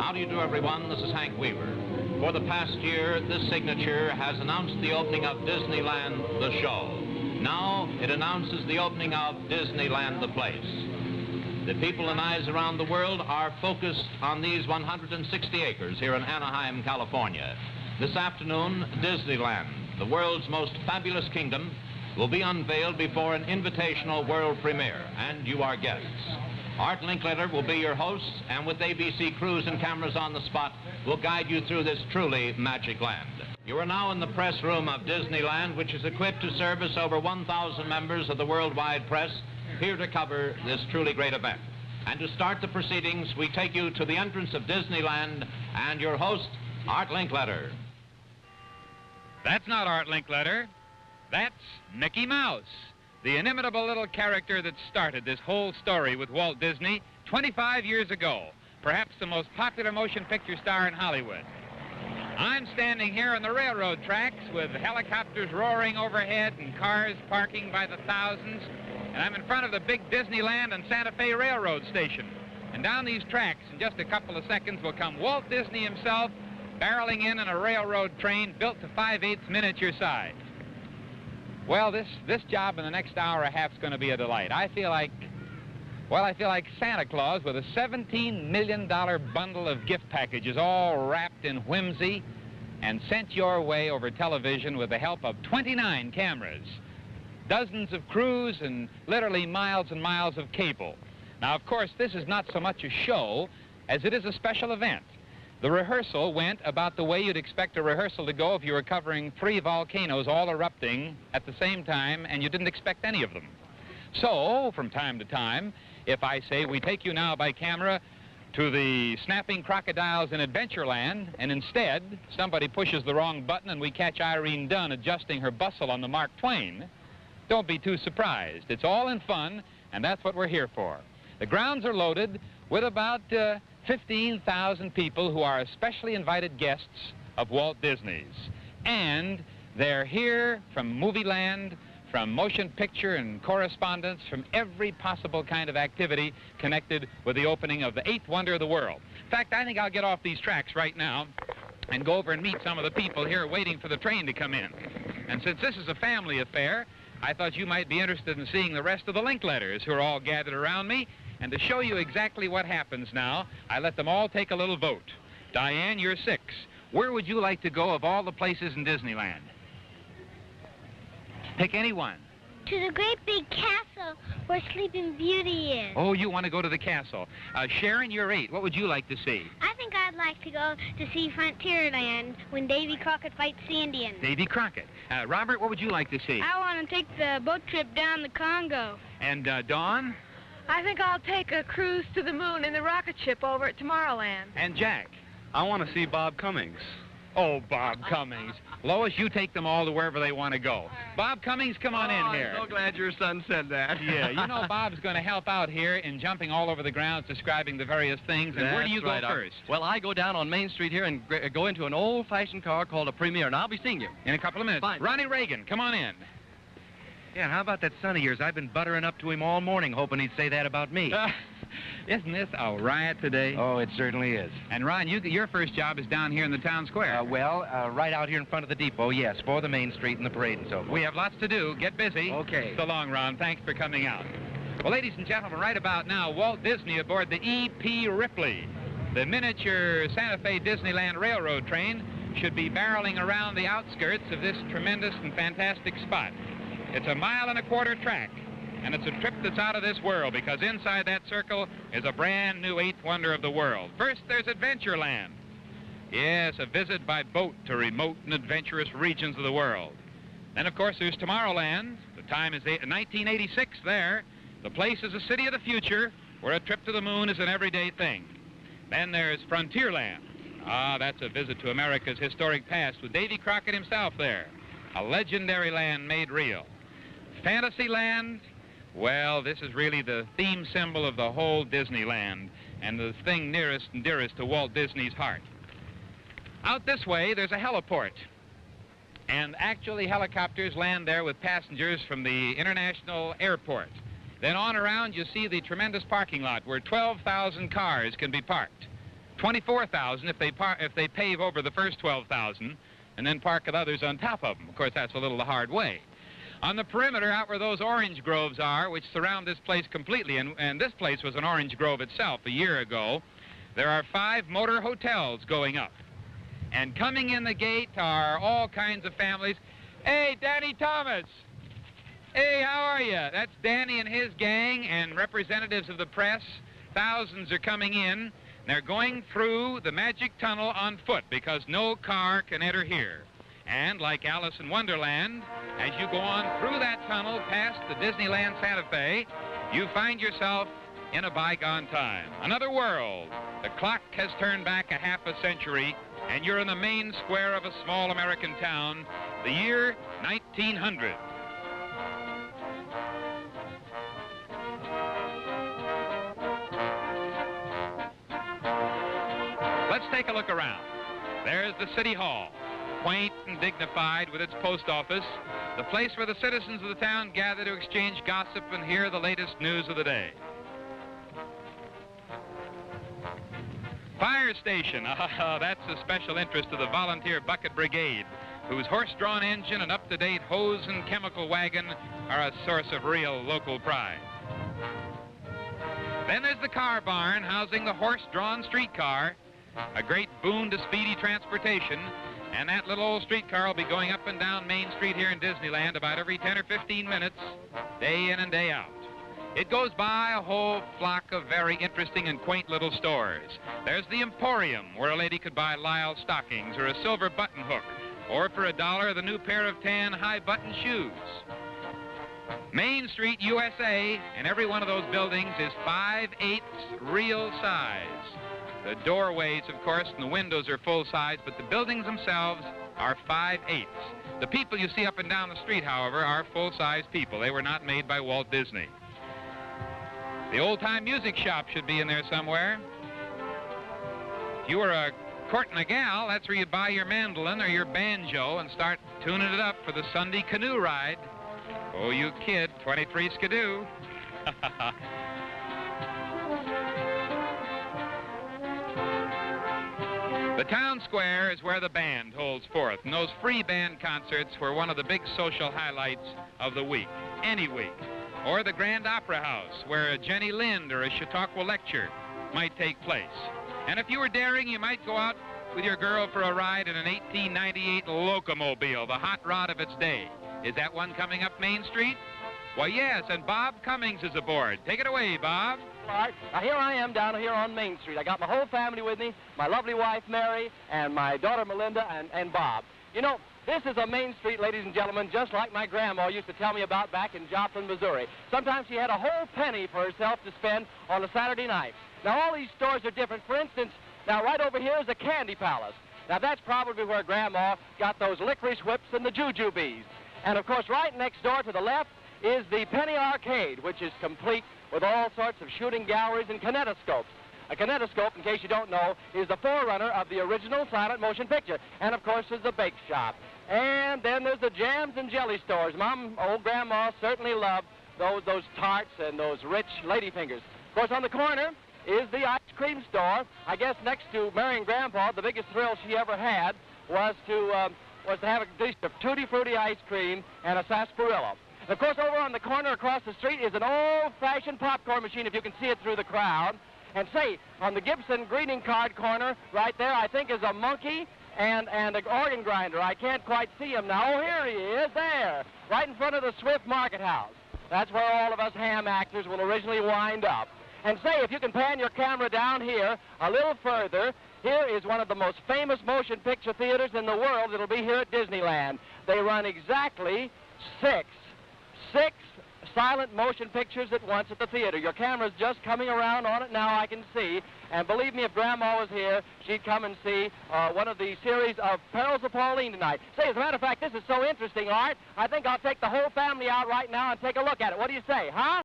How do you do, everyone? This is Hank Weaver. For the past year, this signature has announced the opening of Disneyland, the show. Now, it announces the opening of Disneyland, the place. The people and eyes around the world are focused on these 160 acres here in Anaheim, California. This afternoon, Disneyland, the world's most fabulous kingdom, will be unveiled before an invitational world premiere, and you are guests. Art Linkletter will be your host, and with ABC crews and cameras on the spot, will guide you through this truly magic land. You are now in the press room of Disneyland, which is equipped to service over 1,000 members of the worldwide press, here to cover this truly great event. And to start the proceedings, we take you to the entrance of Disneyland and your host, Art Linkletter. That's not Art Linkletter. That's Mickey Mouse, the inimitable little character that started this whole story with Walt Disney 25 years ago, perhaps the most popular motion picture star in Hollywood. I'm standing here on the railroad tracks with helicopters roaring overhead and cars parking by the thousands, and I'm in front of the big Disneyland and Santa Fe Railroad station. And down these tracks, in just a couple of seconds, will come Walt Disney himself, barreling in a railroad train built to 5/8 miniature size. Well, this job in the next hour and a half is going to be a delight. I feel like Santa Claus with a $17 million bundle of gift packages all wrapped in whimsy and sent your way over television with the help of 29 cameras, dozens of crews, and literally miles and miles of cable. Now, of course, this is not so much a show as it is a special event. The rehearsal went about the way you'd expect a rehearsal to go if you were covering 3 volcanoes all erupting at the same time and you didn't expect any of them. So, from time to time, if I say we take you now by camera to the snapping crocodiles in Adventureland, and instead somebody pushes the wrong button and we catch Irene Dunn adjusting her bustle on the Mark Twain, don't be too surprised. It's all in fun, and that's what we're here for. The grounds are loaded with about 15,000 people who are especially invited guests of Walt Disney's. And they're here from movie land, from motion picture and correspondence, from every possible kind of activity connected with the opening of the 8th wonder of the world. In fact, I think I'll get off these tracks right now and go over and meet some of the people here waiting for the train to come in. And since this is a family affair, I thought you might be interested in seeing the rest of the Linkletters who are all gathered around me. And to show you exactly what happens now, I let them all take a little vote. Diane, you're 6. Where would you like to go of all the places in Disneyland? Pick any one. To the great big castle where Sleeping Beauty is. Oh, you want to go to the castle. Sharon, you're 8. What would you like to see? I think I'd like to go to see Frontierland when Davy Crockett fights the Indians. Davy Crockett. Robert, what would you like to see? I want to take the boat trip down the Congo. And Dawn? I think I'll take a cruise to the moon in the rocket ship over at Tomorrowland. And Jack? I want to see Bob Cummings. Oh, Bob Cummings. Lois, you take them all to wherever they want to go. Bob Cummings, come on in here. I'm so glad your son said that. Yeah, you know Bob's going to help out here in jumping all over the grounds, describing the various things. And where do you go first? Well, I go down on Main Street here and go into an old-fashioned car called a Premier, and I'll be seeing you. In a couple of minutes. Fine. Ronnie Reagan, come on in. Yeah, how about that son of yours? I've been buttering up to him all morning, hoping he'd say that about me. Isn't this a riot today? Oh, it certainly is. And, Ron, your first job is down here in the town square. Right out here in front of the depot, yes, for the Main Street and the parade and so forth. We have lots to do. Get busy. Okay. So long, Ron. Thanks for coming out. Well, ladies and gentlemen, right about now, Walt Disney aboard the E.P. Ripley. The miniature Santa Fe Disneyland Railroad train should be barreling around the outskirts of this tremendous and fantastic spot. It's a 1.25 mile track, and it's a trip that's out of this world, because inside that circle is a brand new 8th wonder of the world. First, there's Adventureland. Yes, a visit by boat to remote and adventurous regions of the world. Then, of course, there's Tomorrowland. The time is 1986 there. The place is a city of the future, where a trip to the moon is an everyday thing. Then there's Frontierland. Ah, that's a visit to America's historic past with Davy Crockett himself there. A legendary land made real. Fantasyland, well, this is really the theme symbol of the whole Disneyland and the thing nearest and dearest to Walt Disney's heart. Out this way, there's a heliport. And actually, helicopters land there with passengers from the international airport. Then on around, you see the tremendous parking lot where 12,000 cars can be parked. 24,000 if they pave over the first 12,000 and then park the others on top of them. Of course, that's a little the hard way. On the perimeter, out where those orange groves are, which surround this place completely, and this place was an orange grove itself a year ago, there are 5 motor hotels going up. And coming in the gate are all kinds of families. Hey, Danny Thomas! Hey, how are you? That's Danny and his gang and representatives of the press. Thousands are coming in. They're going through the magic tunnel on foot because no car can enter here. And like Alice in Wonderland, as you go on through that tunnel past the Disneyland Santa Fe, you find yourself in a bygone time. Another world. The clock has turned back a half a century, and you're in the main square of a small American town, the year 1900. Let's take a look around. There's the City Hall, quaint and dignified with its post office, the place where the citizens of the town gather to exchange gossip and hear the latest news of the day. Fire station, that's a special interest of the Volunteer Bucket Brigade, whose horse-drawn engine and up-to-date hose and chemical wagon are a source of real local pride. Then there's the car barn housing the horse-drawn streetcar, a great boon to speedy transportation, and that little old streetcar will be going up and down Main Street here in Disneyland about every 10 or 15 minutes, day in and day out. It goes by a whole flock of very interesting and quaint little stores. There's the Emporium, where a lady could buy Lyle stockings or a silver button hook, or for $1, the new pair of tan high-button shoes. Main Street, USA, and every one of those buildings is 5/8 real size. The doorways, of course, and the windows are full size, but the buildings themselves are 5/8. The people you see up and down the street, however, are full-size people. They were not made by Walt Disney. The old-time music shop should be in there somewhere. If you were a courting a gal, that's where you'd buy your mandolin or your banjo and start tuning it up for the Sunday canoe ride. Oh, you kid, 23 skidoo. The town square is where the band holds forth, and those free band concerts were one of the big social highlights of the week, any week. Or the Grand Opera House, where a Jenny Lind or a Chautauqua lecture might take place. And if you were daring, you might go out with your girl for a ride in an 1898 Locomobile, the hot rod of its day. Is that one coming up Main Street? Why, yes, and Bob Cummings is aboard. Take it away, Bob. All right. Now, here I am down here on Main Street. I got my whole family with me, my lovely wife, Mary, and my daughter, Melinda, and Bob. You know, this is a Main Street, ladies and gentlemen, just like my grandma used to tell me about back in Joplin, Missouri. Sometimes she had a whole penny for herself to spend on a Saturday night. Now, all these stores are different. For instance, now, right over here is a Candy Palace. Now, that's probably where Grandma got those licorice whips and the jujubes. And, of course, right next door to the left is the Penny Arcade, which is complete with all sorts of shooting galleries and kinetoscopes. A kinetoscope, in case you don't know, is the forerunner of the original silent motion picture. And, of course, there's the bake shop. And then there's the jams and jelly stores. Old Grandma certainly loved those tarts and those rich ladyfingers. Of course, on the corner is the ice cream store. I guess next to marrying Grandpa, the biggest thrill she ever had was to have a dish of Tutti Frutti ice cream and a sarsaparilla. Of course, over on the corner across the street is an old-fashioned popcorn machine, if you can see it through the crowd. And say, on the Gibson greeting card corner, right there, I think is a monkey and an organ grinder. I can't quite see him now. Oh, here he is, there, right in front of the Swift Market House. That's where all of us ham actors will originally wind up. And say, if you can pan your camera down here a little further, here is one of the most famous motion picture theaters in the world. It'll be here at Disneyland. They run exactly six silent motion pictures at once at the theater. Your camera's just coming around on it now, I can see. And believe me, if Grandma was here, she'd come and see one of the series of Perils of Pauline tonight. Say, as a matter of fact, this is so interesting, Art, I think I'll take the whole family out right now and take a look at it. What do you say, huh?